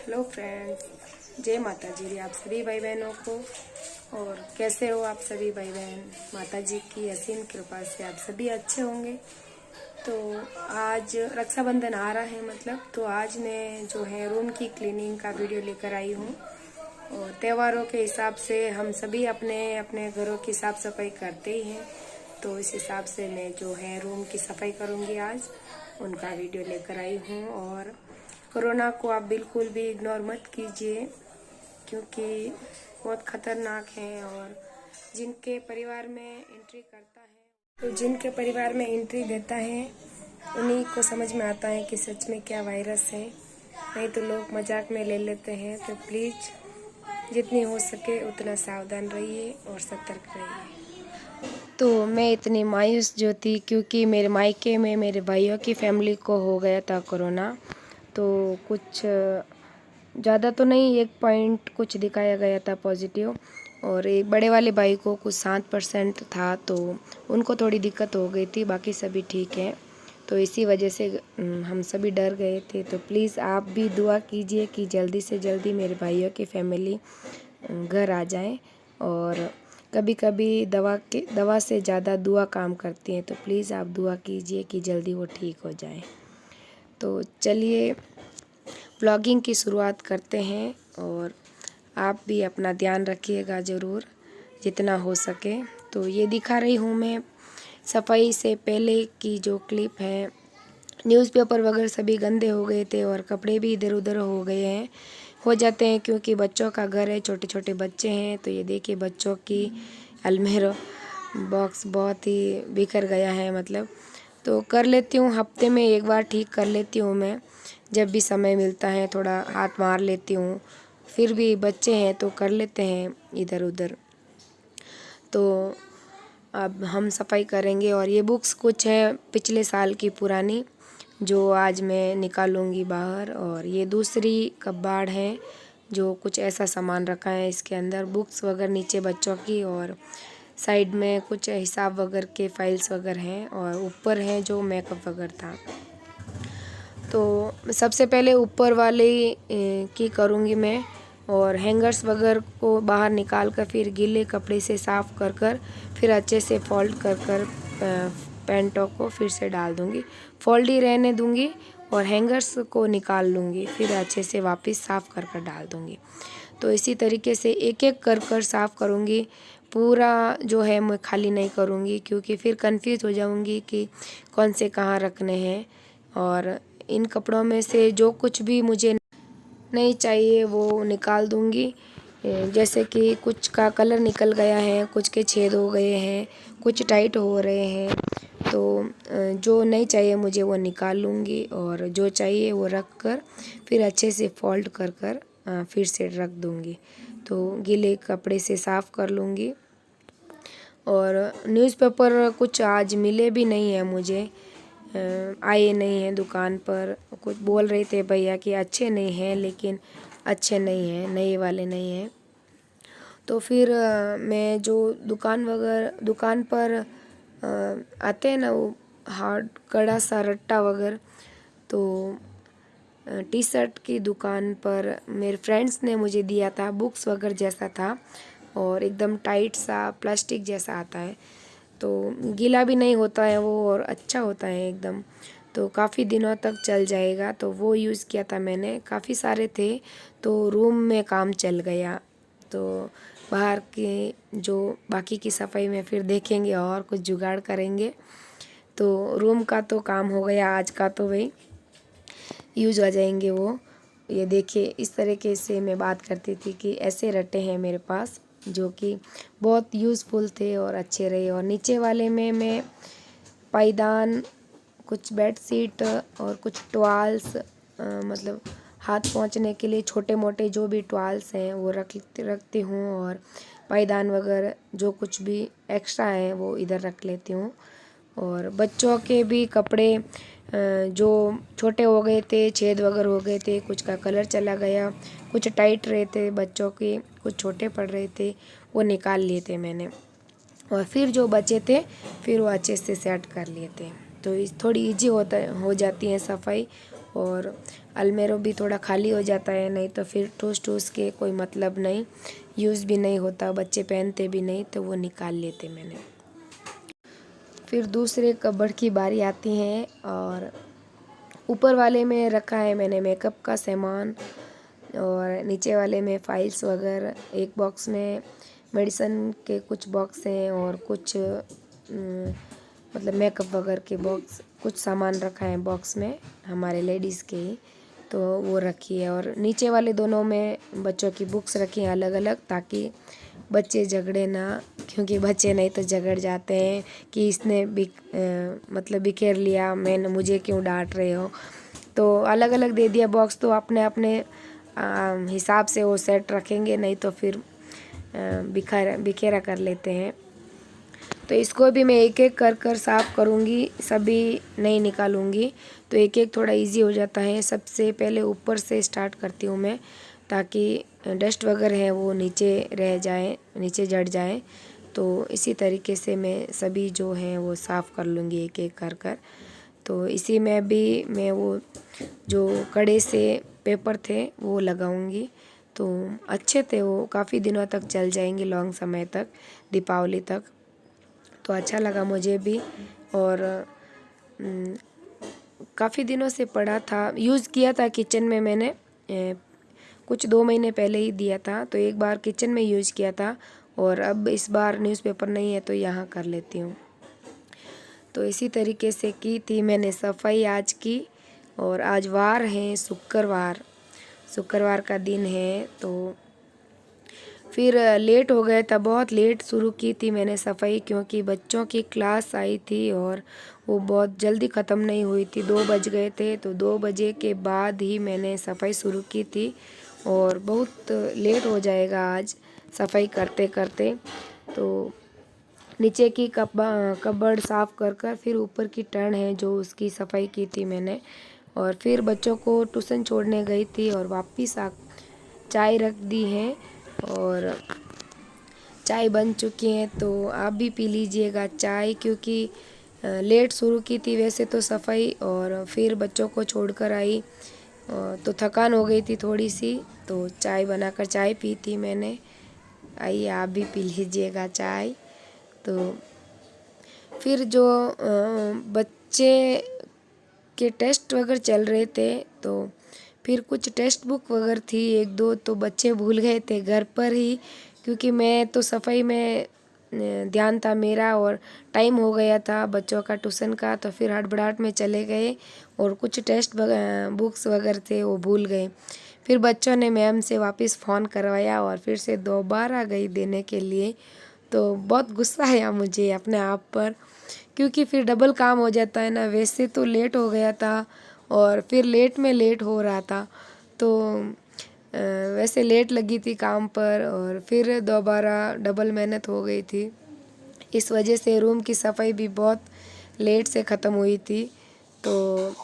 Hello friends, जय माता जी दी आप सभी भाई बहनों को। और कैसे हो आप सभी भाई बहन? माता जी की असीम कृपा से आप सभी अच्छे होंगे। तो आज रक्षाबंधन आ रहा है, तो आज मैं जो है रूम की क्लीनिंग का वीडियो लेकर आई हूँ। और त्योहारों के हिसाब से हम सभी अपने अपने घरों की साफ सफाई करते ही हैं, तो इस हिसाब से मैं जो है रूम की सफाई करूँगी आज, उनका वीडियो लेकर आई हूँ। और कोरोना को आप बिल्कुल भी इग्नोर मत कीजिए, क्योंकि बहुत खतरनाक है। और जिनके परिवार में एंट्री करता है, तो जिनके परिवार में एंट्री देता है उन्हीं को समझ में आता है कि सच में क्या वायरस है। नहीं तो लोग मजाक में ले लेते हैं। तो प्लीज़ जितनी हो सके उतना सावधान रहिए और सतर्क रहिए। तो मैं इतनी मायूस जो थी, क्योंकि मेरे मायके में मेरे भाइयों की फैमिली को हो गया था कोरोना। तो कुछ ज़्यादा तो नहीं, 1 पॉइंट कुछ दिखाया गया था पॉजिटिव। और एक बड़े वाले भाई को कुछ 7% था, तो उनको थोड़ी दिक्कत हो गई थी, बाकी सभी ठीक है। तो इसी वजह से हम सभी डर गए थे। तो प्लीज़ आप भी दुआ कीजिए कि जल्दी से जल्दी मेरे भाइयों की फैमिली घर आ जाए। और कभी कभी दवा से ज़्यादा दुआ काम करती है, तो प्लीज़ आप दुआ कीजिए कि जल्दी वो ठीक हो जाए। तो चलिए ब्लॉगिंग की शुरुआत करते हैं। और आप भी अपना ध्यान रखिएगा ज़रूर जितना हो सके। तो ये दिखा रही हूँ मैं सफाई से पहले की जो क्लिप है। न्यूज़पेपर वगैरह सभी गंदे हो गए थे और कपड़े भी इधर उधर हो जाते हैं, क्योंकि बच्चों का घर है, छोटे छोटे बच्चे हैं। तो ये देखिए बच्चों की अलमीरा बॉक्स बहुत ही बिखर गया है। तो कर लेती हूँ, हफ्ते में एक बार ठीक कर लेती हूँ मैं, जब भी समय मिलता है थोड़ा हाथ मार लेती हूँ। फिर भी बच्चे हैं तो कर लेते हैं इधर उधर। तो अब हम सफाई करेंगे। और ये बुक्स कुछ है पिछले साल की पुरानी, जो आज मैं निकालूंगी बाहर। और ये दूसरी कबाड़ है, जो कुछ ऐसा सामान रखा है इसके अंदर, बुक्स वगैरह नीचे बच्चों की, और साइड में कुछ हिसाब वगैरह के फाइल्स वगैरह हैं, और ऊपर है जो मेकअप वगैरह था। तो सबसे पहले ऊपर वाले की करूँगी मैं। और हैंगर्स वगैरह को बाहर निकाल कर फिर गीले कपड़े से साफ़ कर फिर अच्छे से फोल्ड कर पैंटों को फिर से डाल दूँगी, फोल्ड ही रहने दूँगी। और हैंगर्स को निकाल लूँगी, फिर अच्छे से वापस साफ़ कर डाल दूँगी। तो इसी तरीके से एक एक कर साफ़ करूँगी। पूरा जो है मैं खाली नहीं करूँगी, क्योंकि फिर कंफ्यूज हो जाऊँगी कि कौन से कहाँ रखने हैं। और इन कपड़ों में से जो कुछ भी मुझे नहीं चाहिए वो निकाल दूँगी। जैसे कि कुछ का कलर निकल गया है, कुछ के छेद हो गए हैं, कुछ टाइट हो रहे हैं। तो जो नहीं चाहिए मुझे वो निकाल लूँगी, और जो चाहिए वो रख कर फिर अच्छे से फोल्ड कर फिर से रख दूँगी। तो गीले कपड़े से साफ़ कर लूँगी। और न्यूज़पेपर कुछ आज मिले भी नहीं हैं मुझे, आए नहीं हैं दुकान पर। कुछ बोल रहे थे भैया कि अच्छे नहीं हैं, लेकिन अच्छे नहीं हैं, नए वाले नहीं हैं। तो फिर मैं जो दुकान पर आते हैं ना, वो हार्ड कड़ा सा रट्टा वगैरह, तो टी शर्ट की दुकान पर मेरे फ्रेंड्स ने मुझे दिया था, बुक्स वगैरह जैसा था, और एकदम टाइट सा प्लास्टिक जैसा आता है। तो गीला भी नहीं होता है वो, और अच्छा होता है एकदम। तो काफ़ी दिनों तक चल जाएगा। तो वो यूज़ किया था मैंने, काफ़ी सारे थे, तो रूम में काम चल गया। तो बाहर की जो बाकी की सफाई में फिर देखेंगे और कुछ जुगाड़ करेंगे। तो रूम का तो काम हो गया आज का, तो वही यूज हो जाएंगे वो। ये देखिए इस तरीके से मैं बात करती थी कि ऐसे रट्टे हैं मेरे पास, जो कि बहुत यूज़फुल थे और अच्छे रहे। और नीचे वाले में मैं पायदान, कुछ बेड शीट और कुछ टॉवल्स, हाथ पोंछने के लिए छोटे मोटे जो भी टॉवल्स हैं वो रखती हूँ। और पायदान वगैरह जो कुछ भी एक्स्ट्रा है वो इधर रख लेती हूँ। और बच्चों के भी कपड़े जो छोटे हो गए थे, छेद वगैरह हो गए थे, कुछ का कलर चला गया, कुछ टाइट रहे थे बच्चों के, कुछ छोटे पड़ रहे थे, वो निकाल लिए थे मैंने। और फिर जो बचे थे फिर वो अच्छे से सेट कर लिए थे। तो थोड़ी इजी हो जाती है सफाई। और अलमेरो भी थोड़ा खाली हो जाता है, नहीं तो फिर ठूस ठूस के कोई मतलब नहीं, यूज़ भी नहीं होता, बच्चे पहनते भी नहीं, तो वो निकाल लेते मैंने। फिर दूसरे कबर्ड की बारी आती है और ऊपर वाले में रखा है मैंने मेकअप का सामान और नीचे वाले में फाइल्स वगैरह, एक बॉक्स में मेडिसिन के कुछ बॉक्स हैं और कुछ मतलब मेकअप वगैरह के बॉक्स, कुछ सामान रखा है बॉक्स में हमारे लेडीज़ के ही, तो वो रखी है। और नीचे वाले दोनों में बच्चों की बुक्स रखी हैं अलग अलग, ताकि बच्चे झगड़े ना, क्योंकि बच्चे नहीं तो झगड़ जाते हैं कि इसने मतलब बिखेर लिया, मैंने मुझे क्यों डांट रहे हो। तो अलग अलग दे दिया बॉक्स, तो अपने अपने हिसाब से वो सेट रखेंगे, नहीं तो फिर बिखेरा कर लेते हैं। तो इसको भी मैं एक एक कर कर साफ़ करूँगी, सभी नहीं निकालूँगी, तो एक एक थोड़ा इजी हो जाता है। सबसे पहले ऊपर से स्टार्ट करती हूँ मैं, ताकि डस्ट वगैरह है वो नीचे रह जाए, नीचे जड़ जाए। तो इसी तरीके से मैं सभी जो हैं वो साफ़ कर लूँगी एक एक कर कर। तो इसी में भी मैं वो जो कड़े से पेपर थे वो लगाऊंगी, तो अच्छे थे वो, काफ़ी दिनों तक चल जाएंगे, लॉन्ग समय तक, दीपावली तक। तो अच्छा लगा मुझे भी, और काफ़ी दिनों से पड़ा था, यूज़ किया था किचन में मैंने, कुछ 2 महीने पहले ही दिया था, तो एक बार किचन में यूज़ किया था और अब इस बार न्यूज़पेपर नहीं है तो यहाँ कर लेती हूँ। तो इसी तरीके से की थी मैंने सफाई आज की। और आज वार है शुक्रवार का दिन है, तो फिर लेट हो गया था, बहुत लेट शुरू की थी मैंने सफाई, क्योंकि बच्चों की क्लास आई थी और वो बहुत जल्दी ख़त्म नहीं हुई थी, 2 बज गए थे, तो 2 बजे के बाद ही मैंने सफाई शुरू की थी और बहुत लेट हो जाएगा आज सफाई करते करते। तो नीचे की कबर्ड साफ़ कर कर फिर ऊपर की टर्न है जो उसकी सफाई की थी मैंने, और फिर बच्चों को ट्यूशन छोड़ने गई थी और वापस चाय रख दी है और चाय बन चुकी है, तो आप भी पी लीजिएगा चाय, क्योंकि लेट शुरू की थी वैसे तो सफाई, और फिर बच्चों को छोड़कर आई तो थकान हो गई थी थोड़ी सी, तो चाय बनाकर चाय पी थी मैंने। आइए आप भी पी लीजिएगा चाय। तो फिर जो बच्चे के टेस्ट वगैरह चल रहे थे, तो फिर कुछ टेक्स्ट बुक वगैरह थी 1-2, तो बच्चे भूल गए थे घर पर ही, क्योंकि मैं तो सफाई में ध्यान था मेरा और टाइम हो गया था बच्चों का ट्यूशन का, तो फिर हड़बड़ाहट में चले गए और कुछ टेक्स्ट बुक्स वगैरह थे वो भूल गए। फिर बच्चों ने मैम से वापस फ़ोन करवाया और फिर से दोबारा गई देने के लिए, तो बहुत गुस्सा आया मुझे अपने आप पर, क्योंकि फिर डबल काम हो जाता है ना, वैसे तो लेट हो गया था और फिर लेट में लेट हो रहा था, तो वैसे लेट लगी थी काम पर और फिर दोबारा डबल मेहनत हो गई थी। इस वजह से रूम की सफाई भी बहुत लेट से ख़त्म हुई थी। तो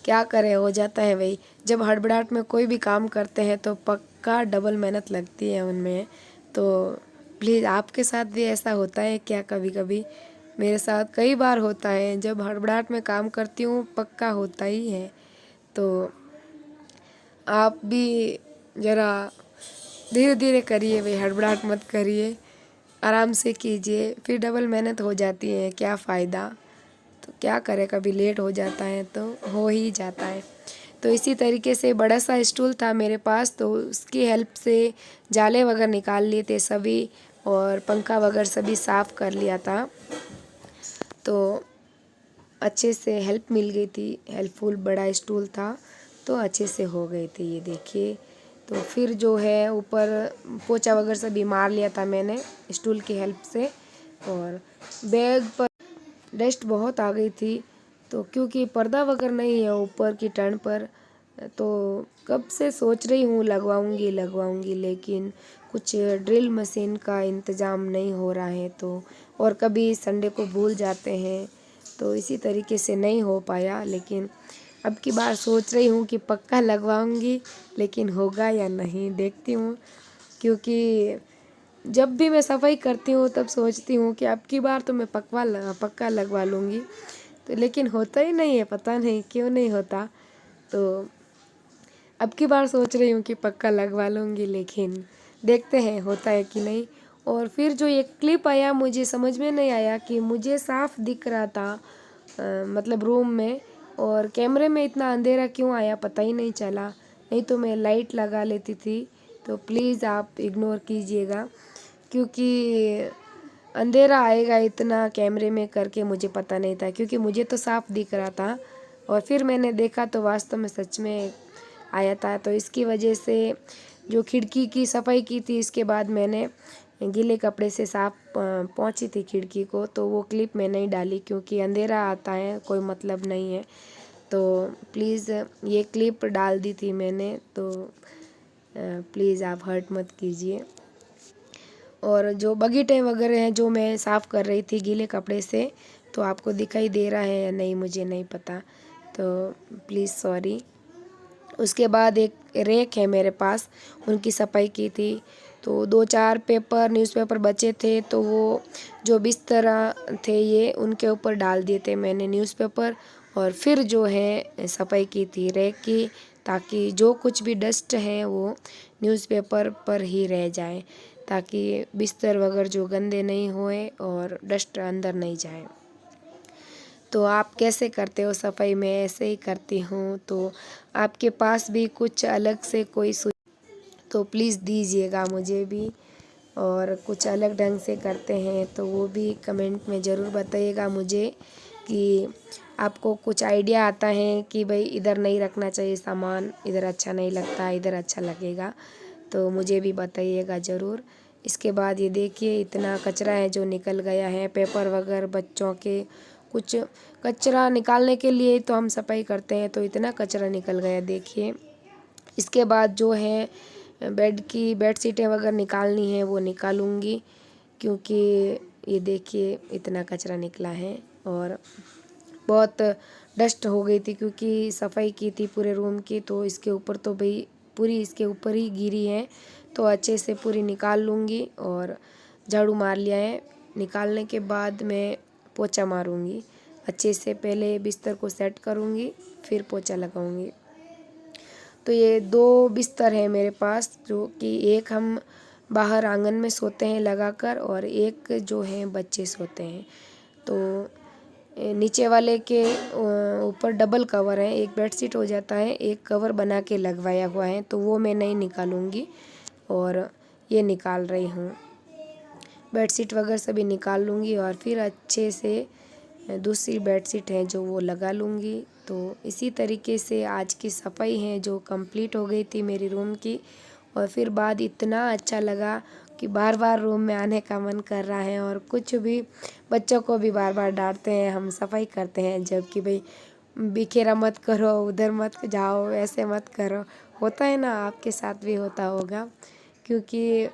क्या करें, हो जाता है भाई, जब हड़बड़ाहट में कोई भी काम करते हैं तो पक्का डबल मेहनत लगती है उनमें। तो प्लीज़ आपके साथ भी ऐसा होता है क्या? कभी कभी मेरे साथ कई बार होता है, जब हड़बड़ाहट में काम करती हूँ पक्का होता ही है। तो आप भी ज़रा धीरे धीरे करिए भाई, हड़बड़ाहट मत करिए, आराम से कीजिए, फिर डबल मेहनत हो जाती है, क्या फ़ायदा। तो क्या करें, कभी लेट हो जाता है तो हो ही जाता है। तो इसी तरीके से बड़ा सा स्टूल था मेरे पास, तो उसकी हेल्प से जाले वगैरह निकाल लिए थे सभी, और पंखा वगैरह सभी साफ़ कर लिया था, तो अच्छे से हेल्प मिल गई थी, हेल्पफुल बड़ा स्टूल था, तो अच्छे से हो गए थे ये देखिए। तो फिर जो है ऊपर पोछा वगैरह सभी मार लिया था मैंने स्टूल की हेल्प से, और बैग पर डस्ट बहुत आ गई थी, तो क्योंकि पर्दा वगैरह नहीं है ऊपर की टर्न पर, तो कब से सोच रही हूँ लगवाऊंगी, लेकिन कुछ ड्रिल मशीन का इंतज़ाम नहीं हो रहा है, तो और कभी संडे को भूल जाते हैं, तो इसी तरीके से नहीं हो पाया। लेकिन अब की बार सोच रही हूँ कि पक्का लगवाऊंगी, लेकिन होगा या नहीं देखती हूँ, क्योंकि जब भी मैं सफाई करती हूँ तब सोचती हूँ कि अब की बार तो मैं पक्का लगवा लूँगी, तो लेकिन होता ही नहीं है, पता नहीं क्यों नहीं होता। तो अब की बार सोच रही हूँ कि पक्का लगवा लूँगी, लेकिन देखते हैं होता है कि नहीं। और फिर जो ये क्लिप आया मुझे समझ में नहीं आया कि मुझे साफ दिख रहा था मतलब रूम में, और कैमरे में इतना अंधेरा क्यों आया पता ही नहीं चला। नहीं तो मैं लाइट लगा लेती थी। तो प्लीज़ आप इग्नोर कीजिएगा, क्योंकि अंधेरा आएगा इतना कैमरे में करके मुझे पता नहीं था, क्योंकि मुझे तो साफ दिख रहा था और फिर मैंने देखा तो वास्तव में सच में आया था। तो इसकी वजह से जो खिड़की की सफाई की थी, इसके बाद मैंने गीले कपड़े से साफ पहुंची थी खिड़की को, तो वो क्लिप मैं नहीं डाली क्योंकि अंधेरा आता है, कोई मतलब नहीं है। तो प्लीज़ ये क्लिप डाल दी थी मैंने, तो प्लीज़ आप हर्ट मत कीजिए। और जो बगीचे वगैरह हैं जो मैं साफ़ कर रही थी गीले कपड़े से, तो आपको दिखाई दे रहा है या नहीं मुझे नहीं पता, तो प्लीज़ सॉरी। उसके बाद एक रैक है मेरे पास, उनकी सफाई की थी। तो 2-4 पेपर न्यूज़पेपर बचे थे, तो वो जो बिस्तर थे ये उनके ऊपर डाल दिए थे मैंने न्यूज़पेपर, और फिर जो है सफाई की थी रैक की, ताकि जो कुछ भी डस्ट है वो न्यूज़पेपर पर ही रह जाए, ताकि बिस्तर वगैरह जो गंदे नहीं होए और डस्ट अंदर नहीं जाए। तो आप कैसे करते हो सफाई? मैं ऐसे ही करती हूँ। तो आपके पास भी कुछ अलग से कोई तो प्लीज़ दीजिएगा मुझे भी, और कुछ अलग ढंग से करते हैं तो वो भी कमेंट में ज़रूर बताइएगा मुझे कि आपको कुछ आइडिया आता है कि भाई इधर नहीं रखना चाहिए सामान, इधर अच्छा नहीं लगता, इधर अच्छा लगेगा, तो मुझे भी बताइएगा ज़रूर। इसके बाद ये देखिए इतना कचरा है जो निकल गया है, पेपर वगैरह बच्चों के कुछ कचरा निकालने के लिए तो हम सफाई करते हैं, तो इतना कचरा निकल गया देखिए। इसके बाद जो है बेडशीटें वगैरह निकालनी है वो निकालूंगी, क्योंकि ये देखिए इतना कचरा निकला है और बहुत डस्ट हो गई थी क्योंकि सफाई की थी पूरे रूम की, तो इसके ऊपर तो भाई पूरी इसके ऊपर ही गिरी है, तो अच्छे से पूरी निकाल लूँगी। और झाड़ू मार लिया है, निकालने के बाद मैं पोछा मारूँगी अच्छे से, पहले बिस्तर को सेट करूँगी फिर पोछा लगाऊँगी। तो ये 2 बिस्तर है मेरे पास, जो कि एक हम बाहर आंगन में सोते हैं लगाकर, और एक जो है बच्चे सोते हैं। तो नीचे वाले के ऊपर डबल कवर है, एक बेडशीट हो जाता है, एक कवर बना के लगवाया हुआ है, तो वो मैं नहीं निकालूंगी और ये निकाल रही हूँ। बेडशीट वगैरह सभी निकाल लूँगी और फिर अच्छे से दूसरी बेडशीट है जो वो लगा लूँगी। तो इसी तरीके से आज की सफाई है जो कंप्लीट हो गई थी मेरी रूम की, और फिर बाद इतना अच्छा लगा कि बार बार रूम में आने का मन कर रहा है। और कुछ भी बच्चों को भी बार बार डांटते हैं हम सफाई करते हैं, जबकि भाई बिखेरा मत करो, उधर मत जाओ, ऐसे मत करो। होता है ना, आपके साथ भी होता होगा, क्योंकि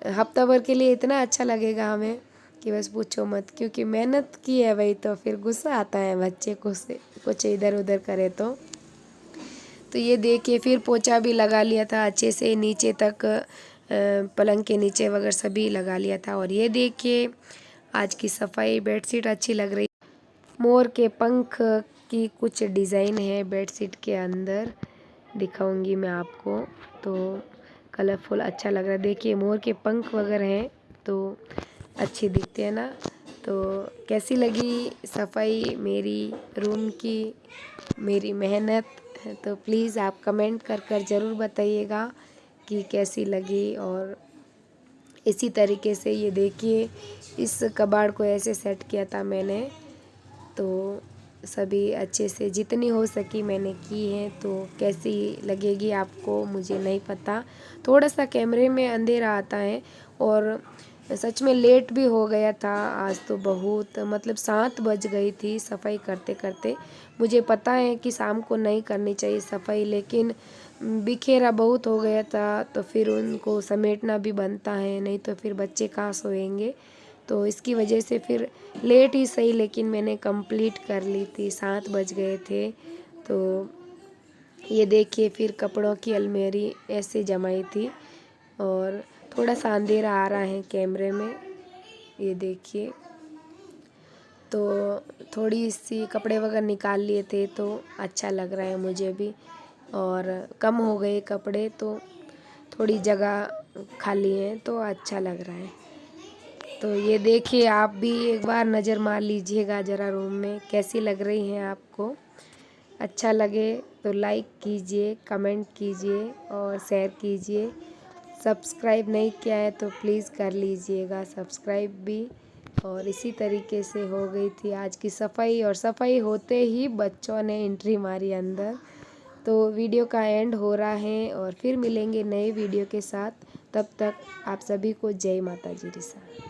हफ्ता भर के लिए इतना अच्छा लगेगा हमें कि बस पूछो मत, क्योंकि मेहनत की है भाई, तो फिर गुस्सा आता है बच्चे को से कुछ इधर उधर करे तो ये देखिए फिर पोछा भी लगा लिया था अच्छे से नीचे तक, पलंग के नीचे वगैरह सभी लगा लिया था। और ये देखिए आज की सफाई, बेडशीट अच्छी लग रही, मोर के पंख की कुछ डिज़ाइन है बेडशीट के अंदर, दिखाऊंगी मैं आपको। तो कलरफुल अच्छा लग रहा है, देखिए मोर के पंख वगैरह हैं तो अच्छी दिखती है ना। तो कैसी लगी सफाई मेरी रूम की, मेरी मेहनत? तो प्लीज़ आप कमेंट कर कर ज़रूर बताइएगा कि कैसी लगी। और इसी तरीके से ये देखिए इस कबाड़ को ऐसे सेट किया था मैंने, तो सभी अच्छे से जितनी हो सकी मैंने की है। तो कैसी लगेगी आपको मुझे नहीं पता, थोड़ा सा कैमरे में अंधेरा आता है, और सच में लेट भी हो गया था आज, तो बहुत मतलब 7 बज गई थी सफाई करते करते। मुझे पता है कि शाम को नहीं करनी चाहिए सफाई, लेकिन बिखेरा बहुत हो गया था, तो फिर उनको समेटना भी बनता है, नहीं तो फिर बच्चे कहाँ सोएंगे। तो इसकी वजह से फिर लेट ही सही, लेकिन मैंने कंप्लीट कर ली थी, 7 बज गए थे। तो ये देखिए फिर कपड़ों की अलमारी ऐसे जमाई थी, और थोड़ा सा अंधेरा आ रहा है कैमरे में, ये देखिए। तो थोड़ी सी कपड़े वगैरह निकाल लिए थे तो अच्छा लग रहा है मुझे भी। और कम हो गए कपड़े तो थोड़ी जगह खाली है तो अच्छा लग रहा है। तो ये देखिए, आप भी एक बार नज़र मार लीजिएगा ज़रा रूम में कैसी लग रही हैं आपको। अच्छा लगे तो लाइक कीजिए, कमेंट कीजिए और शेयर कीजिए। सब्सक्राइब नहीं किया है तो प्लीज़ कर लीजिएगा सब्सक्राइब भी। और इसी तरीके से हो गई थी आज की सफाई, और सफाई होते ही बच्चों ने एंट्री मारी अंदर। तो वीडियो का एंड हो रहा है और फिर मिलेंगे नए वीडियो के साथ। तब तक आप सभी को जय माता जी रिसा।